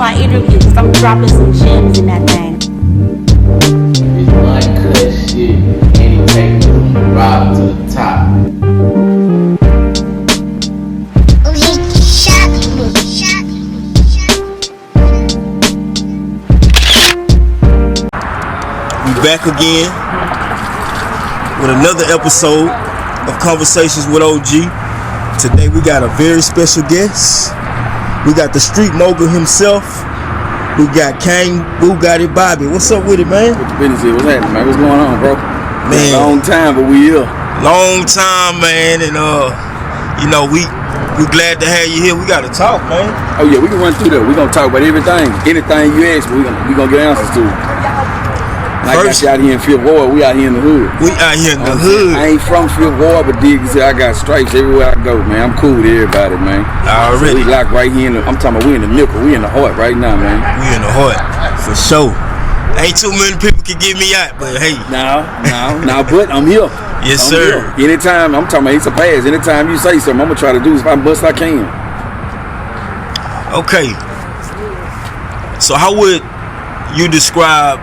my interview because I'm dropping some gems in that thing. It's uncut shit, and he take the rock to the top. We back again with another episode of Conversations with OG. Today we got a very special guest. We got the street mogul himself. We got Kang, Bugatti, Bobby. What's up with it, man? What the business is? What's happening, man? What's going on, bro? Man, long time, but we here. Long time, man, and you know we glad to have you here. We gotta talk, man. Oh yeah, we can run through that. We gonna talk about everything. Anything you ask, we gonna get answers to. Like I got you out here in Fifth Ward, we out here in the hood. We out here in the hood. I ain't from Fifth Ward, but dig, you see, I got stripes everywhere I go, man. I'm cool with everybody, man. Already. So we locked right here in the, I'm talking about we in the nickel. We in the heart right now, man. We in the heart, for sure. Ain't too many people can get me out, but hey. No, but I'm here. Yes, I'm sir. Here. Anytime, I'm talking about it's a pass. Anytime you say something, I'm gonna try to do as best I can. Okay. So how would you describe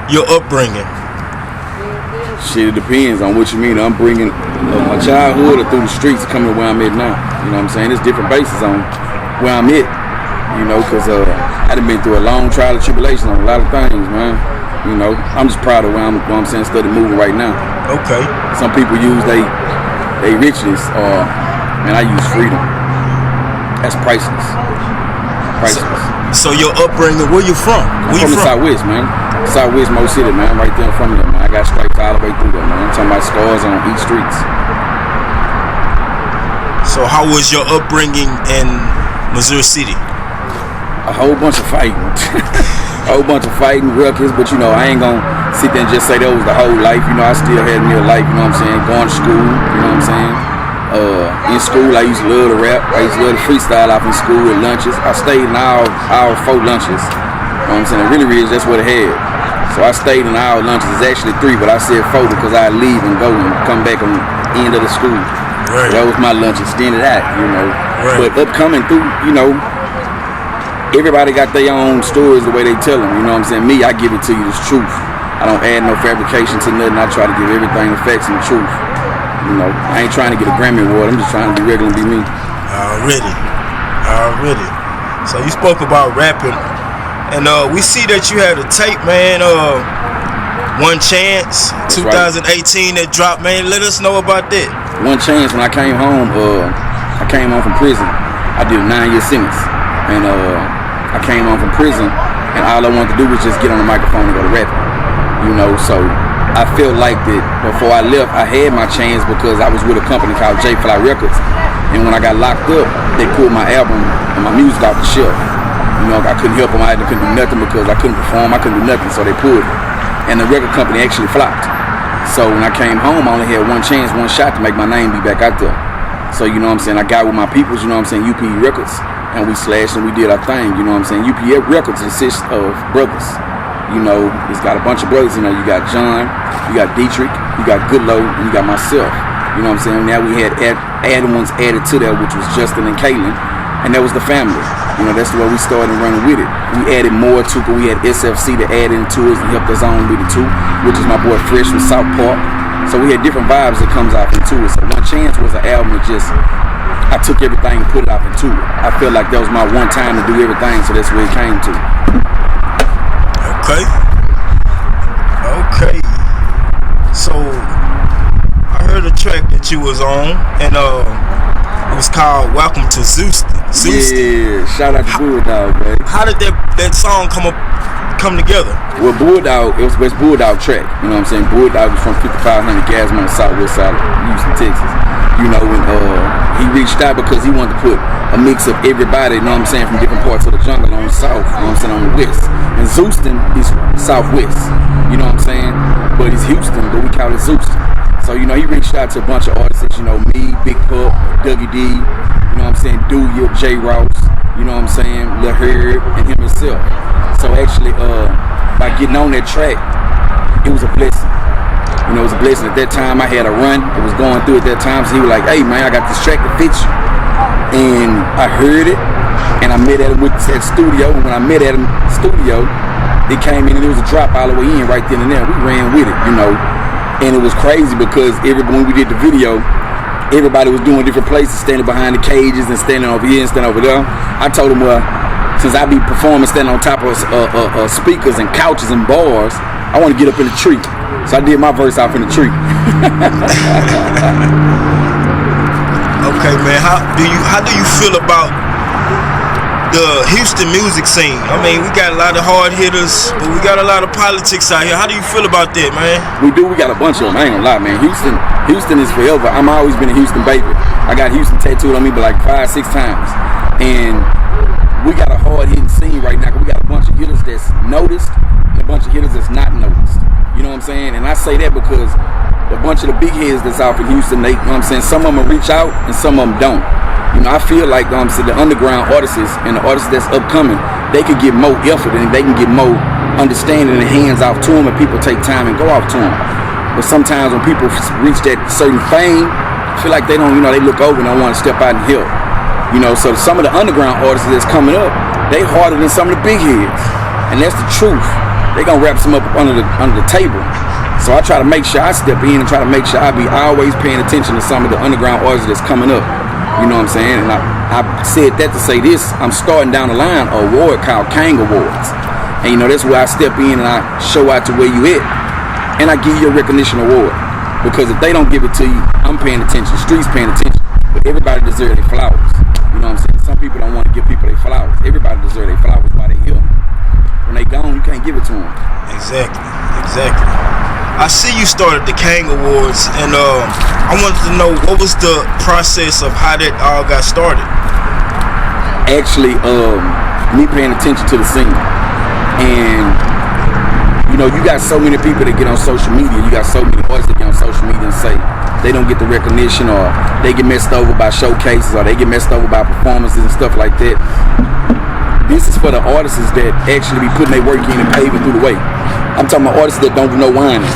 your upbringing? Shit, it depends on what you mean. I'm bringing my childhood or through the streets coming to where I'm at now. You know what I'm saying? There's different bases on where I'm at. You know, because I done been through a long trial of tribulation on a lot of things, man. You know, I'm just proud of where I'm saying, study moving right now. Okay. Some people use they riches, or man, I use freedom. That's priceless. Priceless. So your upbringing, where you from? I'm from the Southwest, man. Southwest, Mo City, man. Right there from there, man. I got stripes all the way through there, man. I'm talking about scars on each streets. So how was your upbringing in Missouri City? A whole bunch of fighting. A whole bunch of fighting, ruckus, but you know, I ain't gonna sit there and just say that was the whole life. You know, I still had me a life, you know what I'm saying? Going to school, you know what I'm saying? In school, I used to love to rap. I used to love to freestyle off in school at lunches. I stayed in our 4 lunches. You know what I'm saying? Really, that's what it had. So I stayed in our lunches. It's actually 3, but I said 4 because I leave and go and come back on the end of the school. Right. So that was my lunch, extended out, you know. Right. But upcoming through, you know, everybody got their own stories the way they tell them. You know what I'm saying? Me, I give it to you the truth. I don't add no fabrication to nothing. I try to give everything the facts and the truth. You know, I ain't trying to get a Grammy Award. I'm just trying to be regular and be me. Already. So you spoke about rapping, and we see that you had a tape, man. One Chance, That's 2018 right. That dropped, man. Let us know about that. One Chance, when I came home, I came home from prison. I did a 9-year sentence, and I came home from prison, and all I wanted to do was just get on the microphone and go to rapping. You know, so I felt like that before I left, I had my chance because I was with a company called J Fly Records. And when I got locked up, they pulled my album and my music off the shelf. You know, I couldn't help them. I couldn't do nothing because I couldn't perform. I couldn't do nothing, so they pulled it. And the record company actually flopped. So when I came home, I only had one chance, one shot to make my name be back out there. So, you know what I'm saying, I got with my peoples, you know what I'm saying, UP Records. And we slashed and we did our thing, you know what I'm saying. UP Records consists of brothers. You know, it's got a bunch of brothers in there. You got John, you got Dietrich, you got Goodlow, and you got myself. You know what I'm saying? Now we had added ones added to that, which was Justin and Caitlin, and that was the family. You know, that's the way we started running with it. We added more to it. We had SFC to add into us and help us on with it too, which is my boy Fresh from South Park. So we had different vibes that comes off into it. So One Chance was an album that just, I took everything and put it off into it. I felt like that was my one time to do everything, so that's where it came to. Okay. So I heard a track that you was on, and it was called "Welcome to Zeuston." Yeah, shout out to Bulldog, man. How did that song come together? Well, Bulldog, it was the best Bulldog track. You know what I'm saying? Bulldog was from 5500 Gasman on the southwest side of Houston, Texas. You know, when he reached out because he wanted to put a mix of everybody, you know what I'm saying, from different parts of the jungle on the south, you know what I'm saying, on the west. And Zeuston is southwest, you know what I'm saying? But it's Houston, but we call it Zeuston. So, you know, he reached out to a bunch of artists, you know, me, Big Pup, Dougie D, you know what I'm saying, Dooya, J. Ross, you know what I'm saying, Lil Herb, and him himself. So actually, by getting on that track, it was a blessing. You know, it was a blessing. At that time, I had a run. It was going through at that time. So he was like, hey, man, I got this track that fits you. And I heard it. And I met at him at studio. And when I met at him studio, they came in and there was a drop all the way in right then and there. We ran with it, you know. And it was crazy because when we did the video, everybody was doing different places, standing behind the cages and standing over here and standing over there. I told him, well, since I be performing standing on top of speakers and couches and bars, I want to get up in the tree. So I did my verse off in the tree. Okay, man. How do you feel about the Houston music scene? I mean, we got a lot of hard hitters, but we got a lot of politics out here. How do you feel about that, man? We do. We got a bunch of them. I ain't gonna lie, man. Houston is forever. I'm always been a Houston baby. I got Houston tattooed on me but like 5-6 times. And we got a hard hitting scene right now. We got a bunch of hitters that's noticed and a bunch of hitters that's not noticed. You know what I'm saying? And I say that because a bunch of the big heads that's out in Houston, they, you know what I'm saying, some of them will reach out and some of them don't. You know, I feel like the underground artists and the artists that's upcoming, they could get more effort and they can get more understanding and hands off to them, and people take time and go off to them. But sometimes when people reach that certain fame, I feel like they don't, you know, they look over and don't want to step out and help. You know, so some of the underground artists that's coming up, they harder than some of the big heads, and that's the truth. They gonna wrap some up under the table. So I try to make sure I step in and try to make sure I be always paying attention to some of the underground artists that's coming up. You know what I'm saying? And I said that to say this. I'm starting down the line an award called Kang Awards. And you know, that's where I step in and I show out to where you at. And I give you a recognition award. Because if they don't give it to you, I'm paying attention. The streets paying attention. But everybody deserves their flowers. You know what I'm saying? Some people don't want to give people their flowers. Everybody deserves their flowers while they here. When they gone, you can't give it to them. Exactly. I see you started the Kang Awards, and I wanted to know what was the process of how that all got started. Actually, me paying attention to the scene, and you know, you got so many people that get on social media. You got so many artists that get on social media and say they don't get the recognition, or they get messed over by showcases, or they get messed over by performances and stuff like that. This is for the artists that actually be putting their work in and paving through the way. I'm talking about artists that don't do no whining.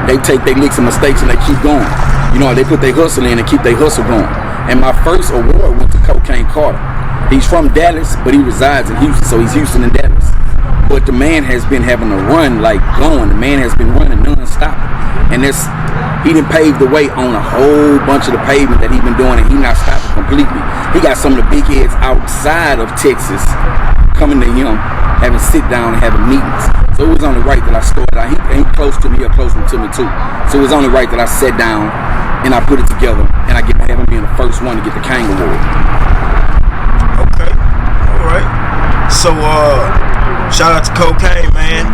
They take their licks and mistakes and they keep going. You know, they put their hustle in and keep their hustle going. And my first award went to Cocaine Carter. He's from Dallas, but he resides in Houston, so he's Houston and Dallas. But the man has been having a run like going. The man has been running non-stop. And he done paved the way on a whole bunch of the pavement that he's been doing, and he not stopping completely. He got some of the big heads outside of Texas coming to him, having sit down and having meetings. So it was only right that I started out. He ain't close to me or close to me too. So it was only right that I sat down and I put it together, and I have him being the first one to get the Kang Award. Okay, all right. So shout out to Cocaine, man.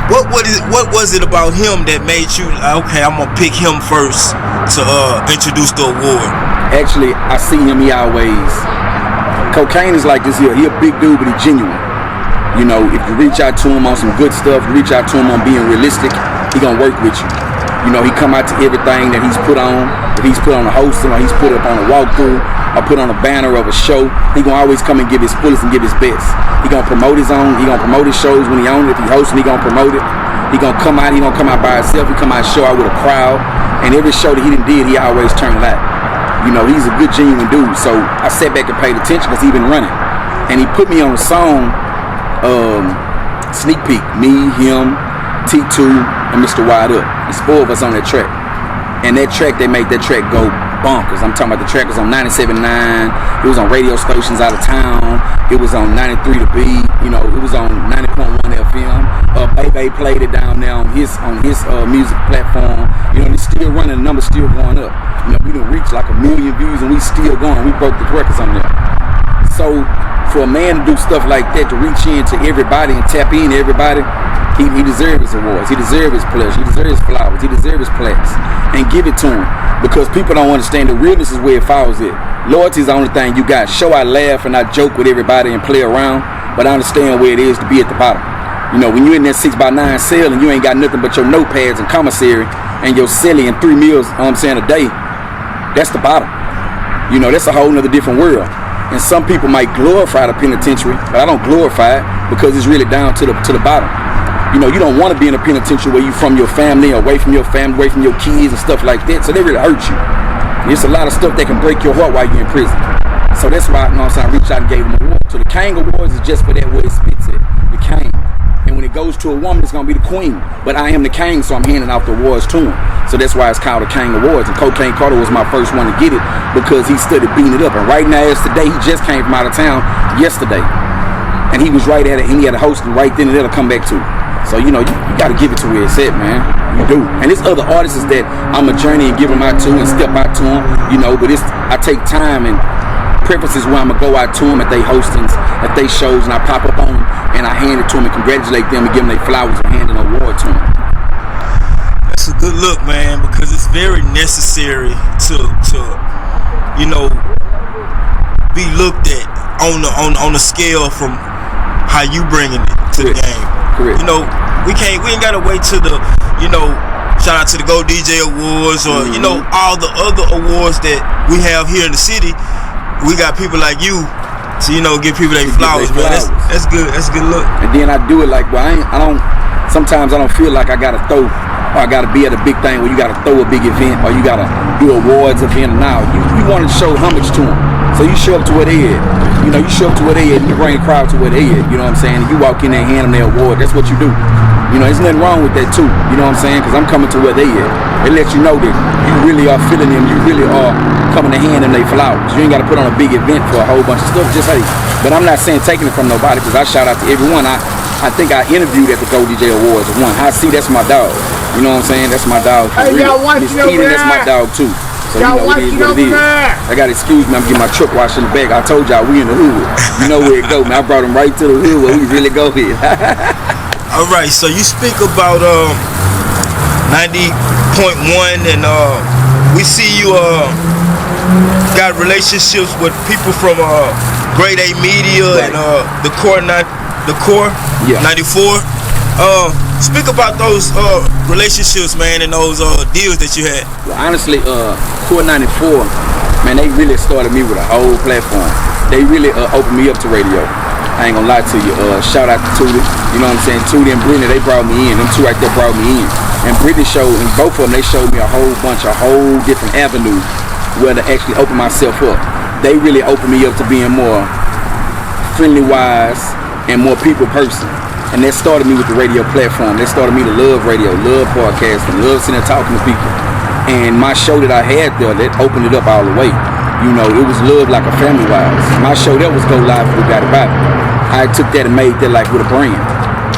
What was it about him that made you okay? I'm gonna pick him first to introduce the award. Actually, I see him. He always. Cocaine is like this here. He a big dude, but he genuine. You know, if you reach out to him on some good stuff, you reach out to him on being realistic, he gonna work with you. You know, he come out to everything that he's put on. If he's put on a hosting, or he's put up on a walkthrough, or put on a banner of a show, he gonna always come and give his fullest and give his best. He gonna promote his own. He gonna promote his shows when he on it. If he hosting, he gonna promote it. He gonna come out. He gonna come out by himself. He come out show out with a crowd. And every show that he did, he always turned out. You know, he's a good, genuine dude. So I sat back and paid attention because he been running. And he put me on a song, Sneak Peek. Me, him, T2, and Mr. Wide Up. There's 4 of us on that track. And that track, they made that track go bonkers. I'm talking about the track was on 97.9. It was on radio stations out of town. It was on 93 to B. You know, it was on 90.1 FM. Bebe played it down there on his music platform. You know, it's still running. The number's still going up. You know, we done reached like 1 million views and we still going. We broke the records on there. So for a man to do stuff like that, to reach into everybody and tap in to everybody, he deserves his awards. He deserves his pleasure. He deserves his flowers. He deserves his plaques. And give it to him. Because people don't understand the realness is where it falls at. Loyalty is the only thing you got. Show I laugh and I joke with everybody and play around, but I understand where it is to be at the bottom. You know, when you're in that 6x9 cell and you ain't got nothing but your notepads and commissary and your celly and 3 meals, a day, that's the bottom. You know, that's a whole nother different world. And some people might glorify the penitentiary, but I don't glorify it because it's really down to the bottom. You know, you don't want to be in a penitentiary where you from your family, away from your family, away from your kids and stuff like that. So they really hurt you. There's a lot of stuff that can break your heart while you're in prison. So that's why, you know what I'm saying, I reached out and gave him an award. So the Kang Awards is just for that where it spits it, the Kang. And when it goes to a woman, it's gonna be the queen. But I am the Kang, so I'm handing out the awards to him. So that's why it's called the Kang Awards. And Cocaine Carter was my first one to get it because he studied beating it up. And right now, as today, he just came from out of town yesterday. And he was right at it, and he had a hosting right then and there to come back to. So, you know, you gotta give it to where it's at, man. You do. And there's other artists that I'm a journey and give them out to and step out to them, you know, but I take time and preferences where I'm gonna go out to them at their hostings, at their shows, and I pop up on them and I hand it to them and congratulate them and give them their flowers and hand an award to them. That's a good look, man, because it's very necessary to you know, be looked at on the scale from how you bringing it to the game. Correct. You know, we ain't gotta wait to the, you know, shout out to the Go DJ Awards or you know, all the other awards that we have here in the city. We got people like you to, you know, give people their flowers, man. That's good. That's a good look. And then I do it like, well, sometimes I don't feel like I gotta throw, or I gotta be at a big thing where you gotta throw a big event, or you gotta do awards event. Now you want to show homage to them, so you show up to where they at. You know, you show up to where they at, and you bring a crowd to where they at. You know what I'm saying? And you walk in there and hand them their award. That's what you do. You know, there's nothing wrong with that too. You know what I'm saying? Because I'm coming to where they at. It lets you know that you really are feeling them. You really are coming to hand them their flowers. You ain't got to put on a big event for a whole bunch of stuff. Just hey, but I'm not saying taking it from nobody, because I shout out to everyone. I think I interviewed at the Go DJ Awards one. I see that's my dog. You know what I'm saying? That's my dog. Hey, y'all watching over there? That's my dog too. So you know it is what it is. I gotta excuse me, I'm getting my truck washed in the back. I told y'all we in the hood. You know where it go, man. I brought him right to the hood where we really go here. All right, so you speak about 90.1 and we see you got relationships with people from Grade A Media and the Core 94. Speak about those relationships, man, and those deals that you had. Well, honestly, Core 94, man, they really started me with a whole platform. They really opened me up to radio. I ain't gonna lie to you. Shout out to Tootie. You know what I'm saying? Tootie and Brittany, they brought me in. Them two right there brought me in. And Brittany showed, and both of them, they showed me a whole different avenues where to actually open myself up. They really opened me up to being more friendly wise and more people person. And that started me with the radio platform. That started me to love radio, love podcasting, love sitting and talking to people. And my show that I had there, that opened it up all the way. You know, it was love like a family wise. My show that was Go Live with Bugatti. I took that and made that like with a brand.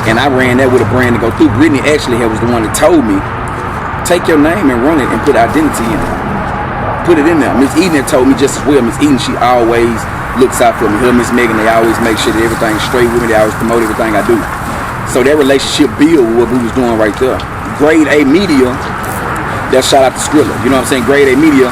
And I ran that with a brand to go through. Brittany actually was the one that told me, take your name and run it and put identity in it. Put it in there. Miss Eden told me just as well. Miss Eden, she always looks out for me. Her, Miss Megan, they always make sure that everything's straight with me. They always promote everything I do. So that relationship build what we was doing right there. Grade A Media, that shout out to Skrilla. You know what I'm saying? Grade A Media,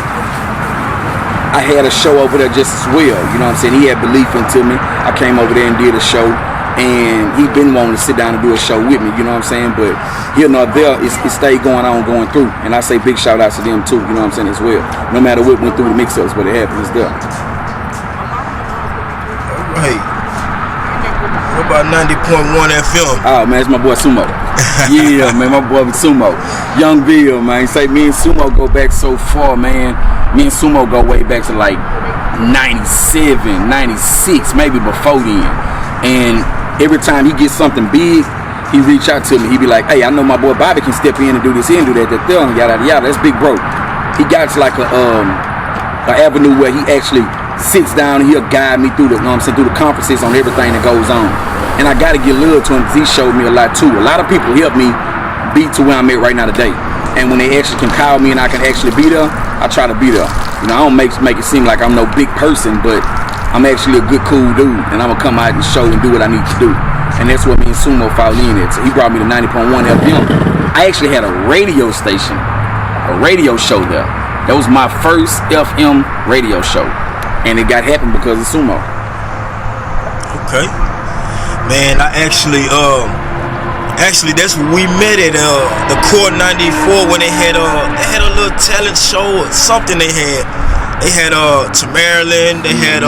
I had a show over there just as well. You know what I'm saying? He had belief into me. I came over there and did a show. And he been wanting to sit down and do a show with me, you know what I'm saying? But here nor there, it stayed going on, going through. And I say big shout outs to them too, you know what I'm saying, as well. No matter what went through the mix-ups, but it happened, it's there. Hey, what about 90.1 FM? Oh man, it's my boy Sumo. Yeah, man, my boy Sumo. Young Bill, man. Say me and Sumo go back so far, man. Me and Sumo go way back to like 97, 96, maybe before then. And every time he gets something big, he reach out to me. He be like, hey, I know my boy Bobby can step in and do this here and do that, yada, yada, yada. That's big bro. He got like a avenue where he actually sits down and he'll guide me through the, you know what I'm saying, through the conferences on everything that goes on. And I got to give love to him because he showed me a lot too. A lot of people help me be to where I'm at right now today. And when they actually can call me and I can actually be there, I try to be there. You know, I don't make it seem like I'm no big person, but I'm actually a good, cool dude, and I'm gonna come out and show and do what I need to do. And that's what me and Sumo fall in at. So he brought me to 90.1 FM. I actually had a radio station, a radio show there. That was my first FM radio show. And it got happened because of Sumo. Okay. Man, I actually that's when we met at the Core 94 when they had a little talent show or something they had. They had to Maryland, they had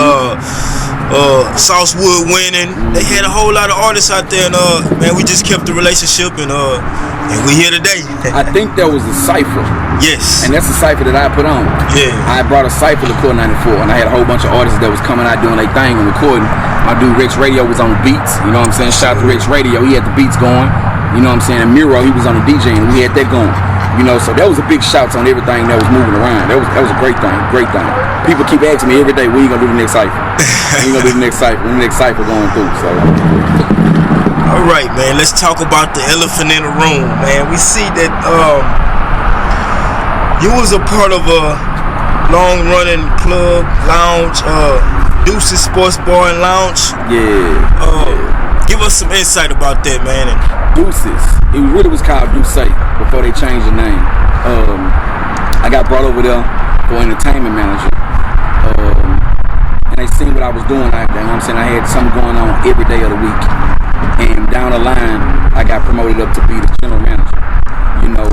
Southwood winning. They had a whole lot of artists out there, and man, we just kept the relationship, and And we here today. I think there was a cipher. Yes. And that's the cipher that I put on. Yeah. I brought a cipher to Core 94, and I had a whole bunch of artists that was coming out doing their thing and recording. My dude Rex Radio was on the beats, you know what I'm saying? Shout out to Rex Radio, he had the beats going, you know what I'm saying? And Miro, he was on the DJ, and we had that going. You know, so that was a big shouts on everything that was moving around. That was a great thing, great thing. People keep asking me every day, when you gonna do the next cipher? When you gonna do the next cipher? When the next cipher going through, so. All right, man, let's talk about the elephant in the room, man. We see that you was a part of a long-running club, lounge, Deuces Sports Bar and Lounge. Yeah. Give us some insight about that, man. Deuces. It really was called Deuce before they changed the name. I got brought over there for entertainment manager. And they seen what I was doing out there. You know what I'm saying? I had something going on every day of the week. And down the line, I got promoted up to be the general manager. You know,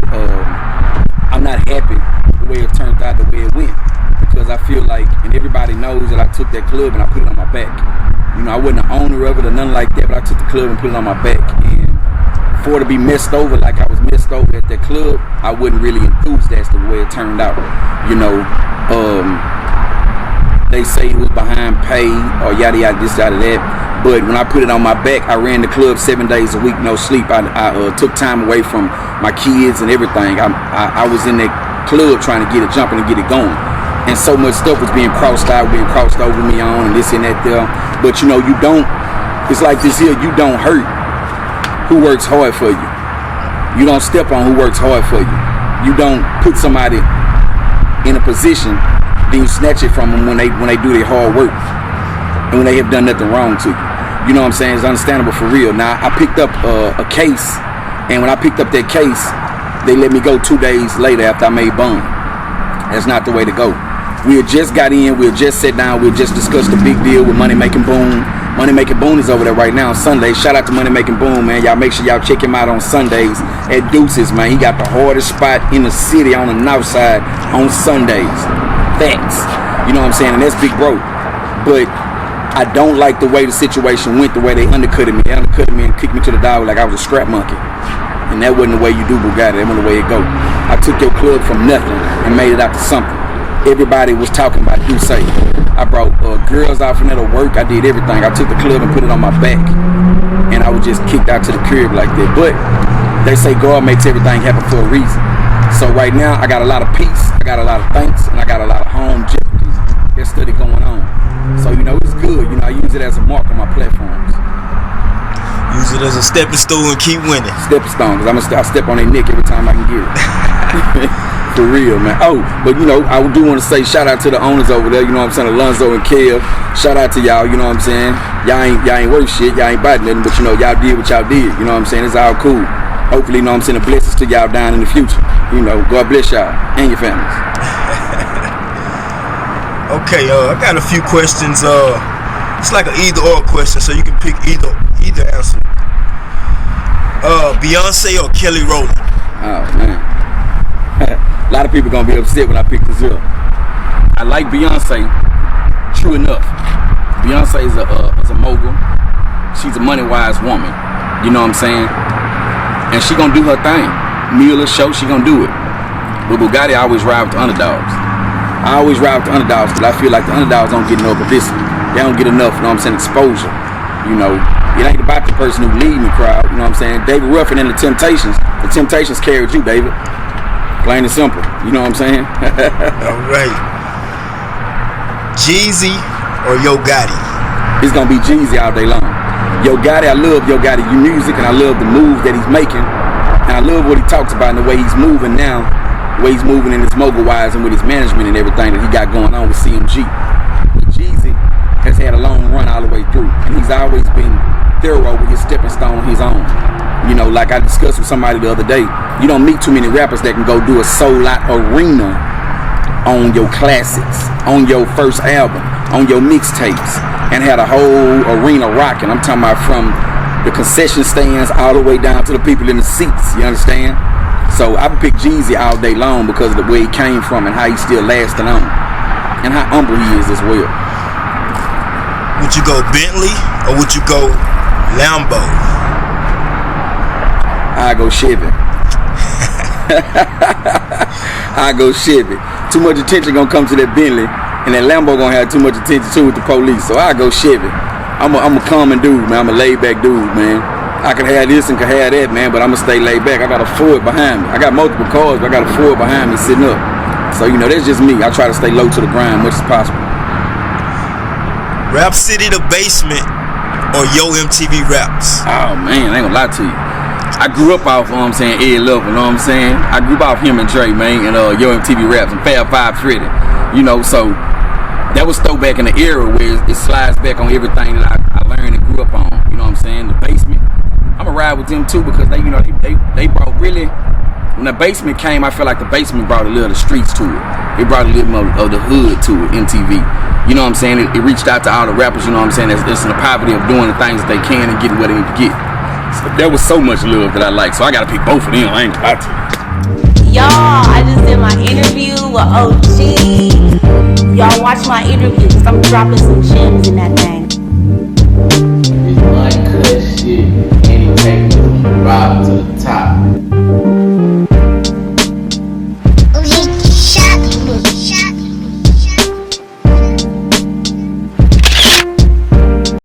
I'm not happy the way it turned out, the way it went. Because I feel like, and everybody knows that I took that club and I put it on my back. You know, I wasn't the owner of it or nothing like that, but I took the club and put it on my back. And for it to be messed over like I was messed over at that club, I wasn't really enthused as to the way it turned out. You know, they say it was behind pay or yada yada, this, yada that. But when I put it on my back, I ran the club 7 days a week, no sleep. I took time away from my kids and everything. I was in that club trying to get it jumping and get it going. And so much stuff was being crossed out, being crossed over me on, and this and that there. But you know, you don't, it's like this here, you don't hurt who works hard for you. You don't step on who works hard for you. You don't put somebody in a position, then you snatch it from them when they do their hard work and when they have done nothing wrong to you. You know what I'm saying? It's understandable for real. Now, I picked up a case, and when I picked up that case, they let me go 2 days later after I made bond. That's not the way to go. We had just got in, we had just sat down, we had just discussed the big deal with Money Making Boom. Money Making Boom is over there right now on Sundays. Shout out to Money Making Boom, man. Y'all make sure y'all check him out on Sundays at Deuces, man. He got the hardest spot in the city on the north side on Sundays. Facts. You know what I'm saying? And that's big bro. But I don't like the way the situation went, the way they undercutted me. They undercutted me and kicked me to the dog like I was a scrap monkey. And that wasn't the way you do Bugatti. That wasn't the way it go. I took your club from nothing and made it out to something. Everybody was talking about Deuce. I brought girls out from there to work. I did everything. I took the club and put it on my back. And I was just kicked out to the crib like that. But they say God makes everything happen for a reason. So right now, I got a lot of peace. I got a lot of thanks. And I got a lot of home jeopardies. There's study going on. So, you know, it's good. You know, I use it as a mark on my platforms. Use it as a stepping stone and keep winning. Stepping stone, because I step on their neck every time I can get it. For real, man. Oh, but you know, I do want to say shout out to the owners over there, you know what I'm saying, Alonzo and Kev. Shout out to y'all, you know what I'm saying. Y'all ain't worth shit, y'all ain't about nothing, but you know, y'all did what y'all did, you know what I'm saying. It's all cool. Hopefully, you know what I'm saying, the blessings to y'all down in the future. You know, God bless y'all and your families. Okay, I got a few questions. It's like an either or question, so you can pick either answer. Beyonce or Kelly Rowland? Oh man. A lot of people gonna be upset when I pick this up. I like Beyonce, true enough. Beyonce is a mogul. She's a money-wise woman. You know what I'm saying? And she gonna do her thing. Meal or show, she gonna do it. With Bugatti, I always ride with the underdogs. I always ride with the underdogs because I feel like the underdogs don't get enough publicity. They don't get enough, you know what I'm saying, exposure. You know, it ain't about the person who leading the crowd. You know what I'm saying? David Ruffin and the Temptations carried you, David. Plain and simple. You know what I'm saying? All right. Jeezy or Yo Gotti? It's gonna be Jeezy all day long. Yo Gotti, I love Yo Gotti music, and I love the moves that he's making, and I love what he talks about and the way he's moving now, the way he's moving in his mogul wise and with his management and everything that he got going on with CMG. But Jeezy has had a long run all the way through, and he's always been thorough with his stepping stone, his own. You know, like I discussed with somebody the other day, you don't meet too many rappers that can go do a sold out arena on your classics, on your first album, on your mixtapes, and had a whole arena rocking. I'm talking about from the concession stands all the way down to the people in the seats, you understand? So I would pick Jeezy all day long because of the way he came from and how he's still lasting on, and how humble he is as well. Would you go Bentley or would you go Lambo? I go Chevy. I go Chevy. Too much attention gonna come to that Bentley, and that Lambo gonna have too much attention too with the police. So I go Chevy. I'm a calming dude, man. I'm a laid back dude, man. I can have this and can have that, man, but I'm gonna stay laid back. I got a Ford behind me. I got multiple cars, but I got a Ford behind me sitting up. So, you know, that's just me. I try to stay low to the ground much as possible. Rap City, The Basement, or Yo MTV Raps? Oh, man, I ain't gonna lie to you. I grew up off, Ed Lover, you know what I'm saying? I grew up off him and Dre, man, and Yo MTV Raps and Fab Five Freddy. You know, so that was throwback in the era where it slides back on everything that I learned and grew up on. You know what I'm saying? The Basement. I'm gonna ride with them too because they, you know, they brought really, when the Basement came, I feel like the Basement brought a little of the streets to it. It brought a little more of the hood to it, MTV. You know what I'm saying? It reached out to all the rappers, you know what I'm saying? That's in the poverty of doing the things that they can and getting what they need to get. So there was so much love that I like, so I gotta pick both of them. I ain't gonna lie to you. Y'all, I just did my interview with OG. Y'all watch my interview because I'm dropping some gems in that thing.